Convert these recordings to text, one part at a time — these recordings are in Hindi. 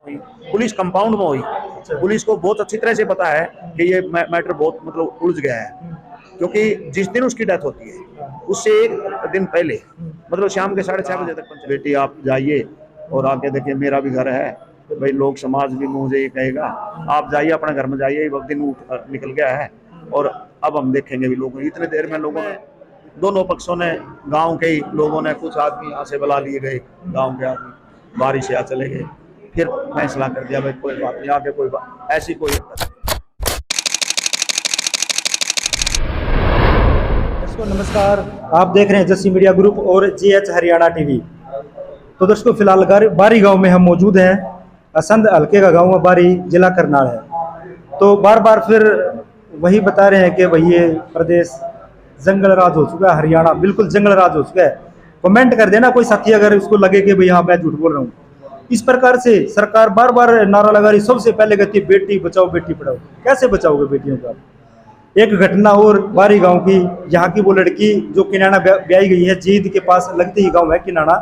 पुलिस कंपाउंड में हुई। पुलिस को बहुत अच्छी तरह से पता है कि ये मैटर बहुत मतलब उलझ गया है, क्योंकि जिस दिन उसकी डेथ होती है उससे एक दिन पहले मतलब शाम के 6:30 बजे तक पहुंचे। बेटी आप जाइए और आके देखिए, मेरा भी घर है भाई, लोग समाज भी मुझे ये कहेगा, आप जाइए अपने घर में जाइए, वक्त दिन निकल गया है और अब हम देखेंगे भी। लोगों इतने देर में लोगों ने, दोनों पक्षों ने, गांव के ही लोगों ने, कुछ आदमी यहाँ से बुला लिए गए, गांव के आदमी बारिश से चले गए, फिर फैसला कर दिया भाई कोई बात नहीं, आगे कोई बात ऐसी कोई। दर्शकों नमस्कार, आप देख रहे हैं जस्सी मीडिया ग्रुप और GH हरियाणा टीवी। तो दर्शकों फिलहाल बारी गांव में हम मौजूद हैं। असंध हल्के का गांव बारी, जिला करनाल है। तो बार बार फिर वही बता रहे हैं कि भाई ये प्रदेश जंगल राज हो चुका है, हरियाणा बिल्कुल जंगल राज हो चुका है। कमेंट कर देना कोई साथी अगर उसको लगे कि भाई हाँ मैं झूठ बोल रहा हूँ। इस प्रकार से सरकार बार बार नारा लगा रही, सबसे पहले कहती है बेटी बचाओ बेटी पढ़ाओ। कैसे बचाओगे बेटियों को? एक घटना और बारी गांव की, यहाँ की वो लड़की जो किनाना ब्याई गई है, जींद के पास लगते ही गांव है किनाना,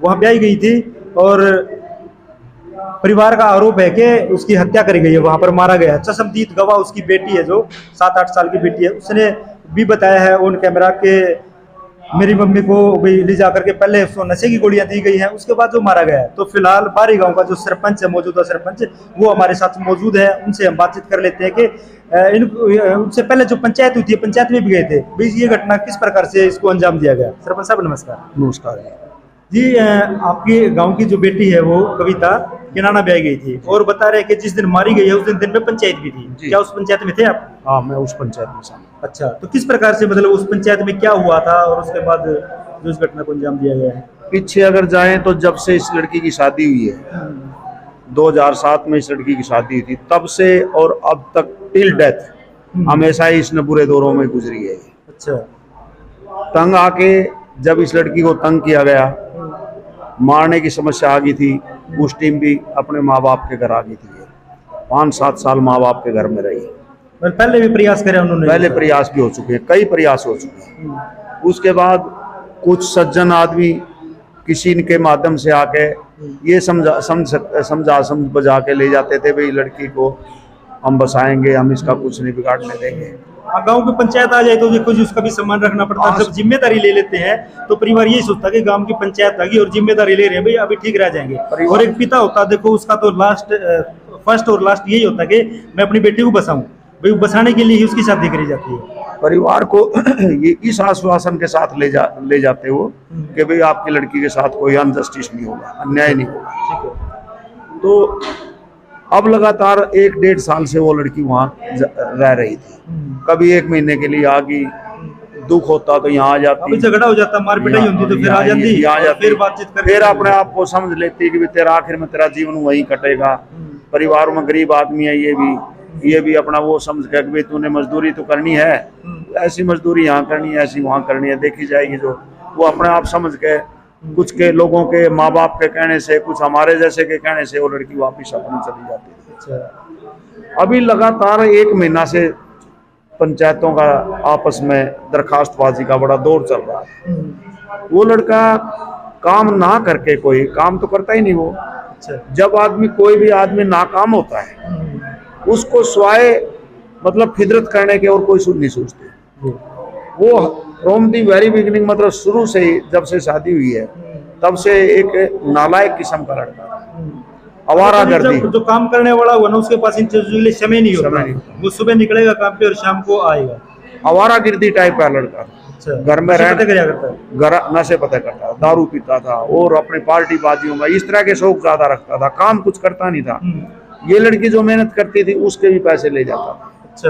वहाँ ब्याई गई थी और परिवार का आरोप है कि उसकी हत्या करी गई है, वहां पर मारा गया है। चशमदीद गवाह उसकी बेटी है जो 7-8 साल की बेटी है, उसने भी बताया है ऑन कैमरा के मेरी मम्मी को भी ले जाकर के पहले उसको नशे की गोलियां दी गई हैं, उसके बाद जो मारा गया है। तो फिलहाल बारी गांव का जो सरपंच है, मौजूदा सरपंच, वो हमारे साथ मौजूद है। उनसे हम बातचीत कर लेते हैं कि उनसे पहले जो पंचायत हुई थी, पंचायत में भी गए थे भाई, ये घटना किस प्रकार से इसको अंजाम दिया गया। सरपंच साहब नमस्कार। नमस्कार जी, आपकी गांव की जो बेटी है वो कविता किनाना ब्याई गई थी और बता रहे हैं कि जिस दिन मारी गई है उस दिन में पंचायत भी थी। क्या उस पंचायत में थे आप? हाँ, मैं उस पंचायत में शामिल। अच्छा, तो किस प्रकार से मतलब उस पंचायत में क्या हुआ था और उसके बाद जो इस घटना को अंजाम दिया गया है? पीछे अगर जाएं तो जब से इस लड़की की शादी हुई है, 2007 में इस लड़की की शादी हुई थी, तब से और अब तक टिल डेथ हमेशा ही इसने बुरे दौरों में गुजरी है। अच्छा, तंग आके जब इस लड़की को तंग किया गया, मारने की समस्या आ गई थी, उस टाइम भी अपने माँ बाप के घर आ गई थी। 5-7 साल माँ बाप के घर में रही। पहले भी प्रयास करे उन्होंने? पहले प्रयास भी हो चुके हैं, कई प्रयास हो चुके हैं। उसके बाद कुछ सज्जन आदमी किसी के माध्यम से आके ये समझ बजा के ले जाते थे, भाई लड़की को हम बसाएंगे, हम इसका कुछ नहीं बिगाड़ने देंगे। गांव की पंचायत आ जाए तो देखो जी, उसका भी सम्मान रखना पड़ता है। जब जिम्मेदारी ले लेते हैं तो परिवार यही सोचता है कि गांव की पंचायत आ गई और जिम्मेदारी ले रहे हैं, भाई अभी ठीक रह जाएंगे। और एक पिता होता है, देखो उसका तो फर्स्ट और लास्ट यही होता है कि मैं अपनी बेटी को बसाऊं, भाई बसाने के लिए ही उसकी शादी करी जाती है। परिवार को ये इस आश्वासन के साथ ले जाते हो कि भाई आपकी लड़की के साथ कोई अनजस्टिस नहीं होगा, अन्याय नहीं होगा। तो अब लगातार 1-1.5 साल से वो लड़की वहाँ रह रही थी। कभी 1 महीने के लिए आ गई, दुख होता तो यहाँ आ जाती, झगड़ा हो जाता, मार पिटाई होती तो फिर आ जाती, फिर बातचीत करके फिर अपने आप को समझ लेती कि तेरा आखिर में तेरा जीवन वहीं कटेगा। परिवार में गरीब आदमी है, ये भी अपना वो समझ के कि तूने मजदूरी तो करनी है, ऐसी मजदूरी यहाँ करनी है, ऐसी वहाँ करनी है, देखी जाएगी। जो वो अपने आप समझ के, कुछ के लोगों के माँ बाप के कहने से, कुछ हमारे जैसे के कहने से, वो लड़की वापिस अपनी चली जाती है। अच्छा, अभी लगातार 1 महीना से पंचायतों का आपस में दरखास्तबाजी का बड़ा दौर चल रहा है। वो लड़का काम ना करके, कोई काम तो करता ही नहीं वो। जब कोई भी आदमी नाकाम होता है, उसको स्वाय मतलब फिदरत करने के और कोई नहीं सोचते। वो फ्रॉम दी वेरी बिगिनिंग, मतलब शुरू से ही, जब से शादी हुई है तब से एक नालायक किस्म का लड़का, आवारागर्दी। जो काम करने वाला हुआ ना, उसके पास इन चीजों के लिए समय नहीं होता। वो सुबह निकलेगा काम पे और शाम को आएगा। आवारागर्दी टाइप का लड़का। घर में रहने घर नशे पता करता था, दारू पीता था और अपनी पार्टी बाजियों में इस तरह के शौक ज्यादा रखता था, काम कुछ करता नहीं था। ये लड़की जो मेहनत करती थी उसके भी पैसे ले जाता था। अच्छा,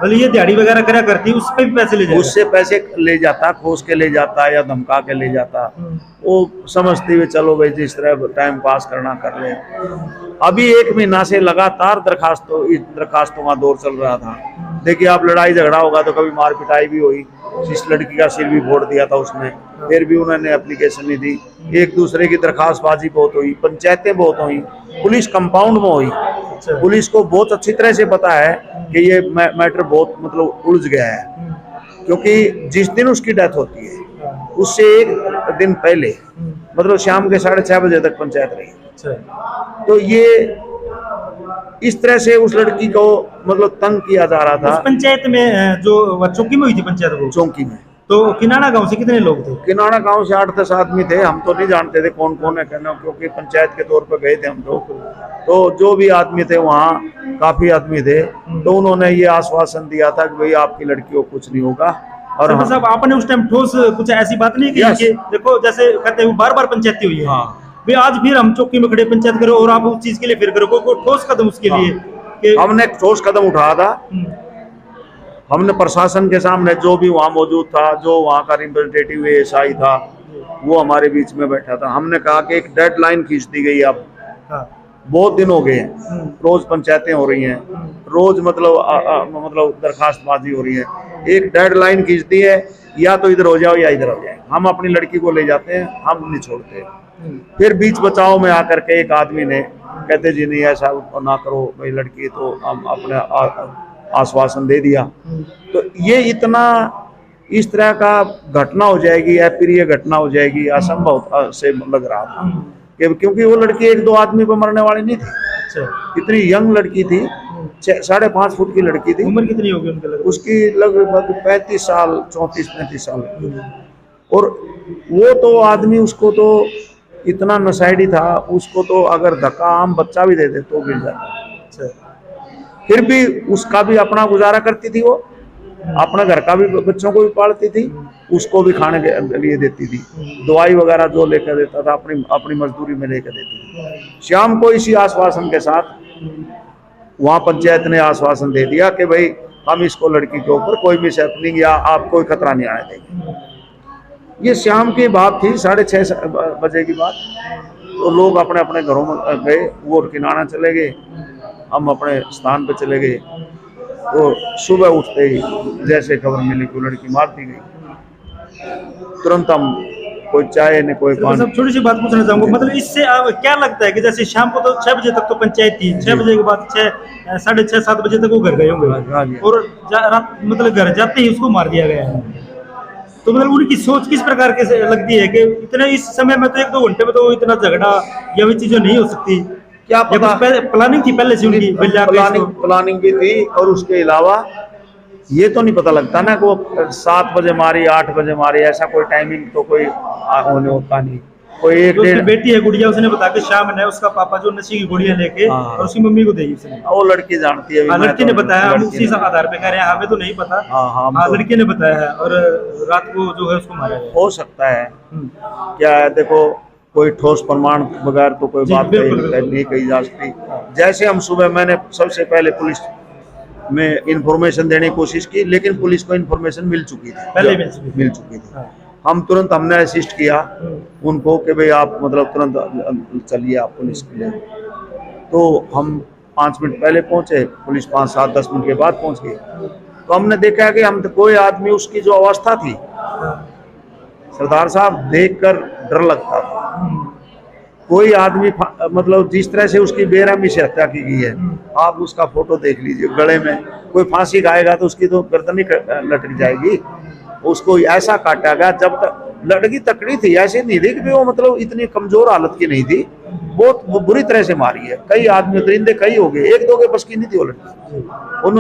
भले ये दिहाड़ी वगैरह करा करती, उस पे भी पैसे ले जाता, उससे पैसे ले जाता, खोस के ले जाता या धमका के ले जाता। वो समझते हुए चलो भाई जिस तरह टाइम पास करना कर ले। अभी 1 महीना से लगातार दरखास्तों का दौर चल रहा था। देखिए, आप लड़ाई झगड़ा होगा तो कभी मार पिटाई भी हुई, इस लड़की का सिर भी फोड़ दिया था उसने, फिर भी उन्होंने एप्लीकेशन नहीं दी। एक दूसरे की दरखास्तबाजी बहुत हुई, पंचायतें बहुत हुई, पुलिस कंपाउंड में हुई। पुलिस को बहुत अच्छी तरह से पता है कि ये मैटर बहुत मतलब उलझ गया है, क्योंकि जिस दिन उसकी डेथ होती है उससे एक दिन पहले मतलब शाम के 6:30 बजे तक पंचायत रही। अच्छा। तो ये इस तरह से उस लड़की को मतलब तंग किया जा रहा उस था पंचायत में जो चौकी में हुई थी पंचायत वो, चौकी में। तो किनाना गांव से कितने लोग थे? किनारा गांव से 8-10 आदमी थे, हम तो नहीं जानते थे कौन कौन है कहना, क्योंकि पंचायत के तौर पर गए थे हम लोग। तो जो भी आदमी थे वहाँ काफी आदमी थे, तो उन्होंने ये आश्वासन दिया था कि भाई आपकी लड़की को कुछ नहीं होगा। और सरपंच साहब, आपने उस टाइम ठोस कुछ ऐसी बात नहीं की Yes. कि देखो जैसे कहते हैं बार बार पंचायती हुई है, हाँ। भाई आज फिर हम चौकी में खड़े पंचायत करो और आप उस चीज के लिए फिर करो, कोई ठोस कदम उसके लिए कि हमने एक ठोस कदम उठाया था। हमने प्रशासन के सामने, जो भी वहाँ मौजूद था, जो वहाँ का रिप्रेजेंटेटिव एएसआई था, वो हमारे बीच में बैठा था। हमने कहा कि एक डेडलाइन खींच दी गई, अब हाँ, बहुत दिन हो गए हैं, रोज पंचायतें हो रही हैं, रोज मतलब दरखास्तबाजी हो रही है। एक डेडलाइन खींच दी है, या तो इधर हो जाओ या इधर हो जाए। हम अपनी लड़की को ले जाते हैं, हम नहीं छोड़ते। फिर बीच बचाव में आकर के एक आदमी ने कहते जी नहीं ऐसा ना करो भाई, लड़की तो हम अपने आश्वासन दे दिया। तो ये इतना इस तरह का घटना हो जाएगी, अप्रिय घटना हो जाएगी, असंभव से लग रहा था क्योंकि वो लड़की 1-2 आदमी पर मरने वाली नहीं थी। अच्छा। इतनी यंग लड़की थी, 5.5 फुट की लड़की थी। उम्र कितनी होगी उनके लगभग? उसकी लगभग 35 साल, 34-35 साल। और वो तो आदमी, उसको तो इतना नशेड़ी था, उसको तो अगर धक्का आम बच्चा भी दे दे तो गिर जाता। अच्छा। फिर भी उसका भी अपना गुजारा करती थी, वो अपना घर का भी, बच्चों को भी पालती थी, उसको भी खाने के लिए देती थी, दवाई वगैरह जो लेकर देता था अपनी मजदूरी में लेकर देती थी। शाम को इसी आश्वासन के साथ वहाँ पंचायत ने आश्वासन दे दिया कि भाई हम इसको, लड़की के ऊपर कोई मिस हैपनिंग या आप कोई खतरा नहीं आने देंगे। ये शाम की बात थी, 6:30 बजे की बात। तो लोग अपने अपने घरों में गए, वो किनारा चले गए, हम अपने स्थान पे चले गए। तो सुबह उठते ही जैसे खबर मिली कि लड़की मार दी गई, तुरंत हम कोई चाय न कोई पानी। सब छोटी सी बात पूछना चाहूंगा, मतलब इससे क्या लगता है कि जैसे शाम को तो 6 बजे तक तो पंचायत थी, 6 बजे के बाद 6:30-7 बजे तक वो घर गए होंगे, और रात मतलब घर जाते ही उसको मार दिया गया है। तो मतलब उनकी सोच किस प्रकार के लगती है कि इतने इस समय में तो 1-2 घंटे में तो इतना झगड़ा या भी चीजें नहीं हो सकती? क्या पता, प्लानिंग थी पहले से उनकी? प्लानिंग भी थी, और उसके अलावा ये तो नहीं पता लगता ना कि वो 7 बजे मारी, 8 बजे मारी, ऐसा कोई टाइमिंग तो कोई होने होता नहीं। कोई एक उसकी बेटी है गुड़िया, उसने बताया कि शाम ने उसका पापा जो नशे की गोलियां लेके और उसकी मम्मी को दी उसने। वो लड़की जानती है, लड़की ने बताया, हम उसी आधार पे कह रहे हैं, हमें तो नहीं पता। हाँ, लड़की ने बताया है, और रात को जो है उसको मारा गया। हो सकता है, क्या है, देखो कोई ठोस प्रमाण बगैर तो कोई बात नहीं कही जा सकती। जैसे हम सुबह, मैंने सबसे पहले पुलिस में इंफॉर्मेशन देने की कोशिश की, लेकिन पुलिस को इंफॉर्मेशन मिल चुकी थी, पहले मिल चुकी थी। हम तुरंत, हमने असिस्ट किया उनको कि भाई आप मतलब तुरंत चलिए आप पुलिस के लिए। तो हम 5 मिनट पहले पहुंचे, पुलिस 5-7-10 मिनट के बाद पहुंच गई। तो हमने देखा कि हम कोई आदमी, उसकी जो अवस्था थी सरदार साहब, देखकर डर लगता था। कोई आदमी मतलब जिस तरह से उसकी बेरहमी से हत्या की गई है, आप उसका फोटो देख लीजिए, गले में कोई फांसी खाएगा तो उसकी तो गर्दन ही लटक जाएगी, उसको ऐसा काटा गया। जब तक लड़की तकड़ी थी, ऐसे नहीं थी कि वो मतलब इतनी कमजोर हालत की नहीं थी, बहुत बुरी तरह से मारी है। कई आदमी दरिंदे कई हो गए, 1-2 के बस की नहीं थी वो लड़की। उन्होंने